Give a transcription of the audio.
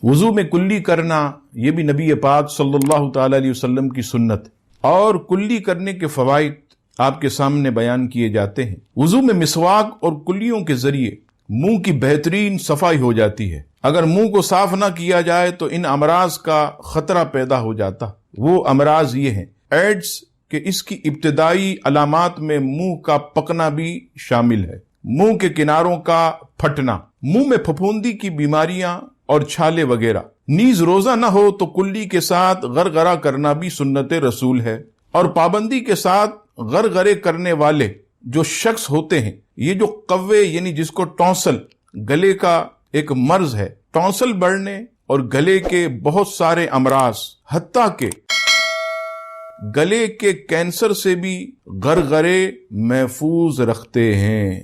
وضو میں کلی کرنا یہ بھی نبی پاک صلی اللہ تعالی علیہ وسلم کی سنت ہے، اور کلی کرنے کے فوائد آپ کے سامنے بیان کیے جاتے ہیں۔ وضو میں مسواک اور کلیوں کے ذریعے منہ کی بہترین صفائی ہو جاتی ہے۔ اگر منہ کو صاف نہ کیا جائے تو ان امراض کا خطرہ پیدا ہو جاتا۔ وہ امراض یہ ہیں: ایڈز، کہ اس کی ابتدائی علامات میں منہ کا پکنا بھی شامل ہے، منہ کے کناروں کا پھٹنا، منہ میں پھپھوندی کی بیماریاں اور چھالے وغیرہ۔ نیز روزہ نہ ہو تو کلی کے ساتھ غرغرہ کرنا بھی سنت رسول ہے، اور پابندی کے ساتھ غرغرے کرنے والے جو شخص ہوتے ہیں، یہ جو قوے یعنی جس کو ٹونسل، گلے کا ایک مرض ہے، ٹونسل بڑھنے اور گلے کے بہت سارے امراض، حتیٰ کہ گلے کے کینسر سے بھی غرغرے محفوظ رکھتے ہیں۔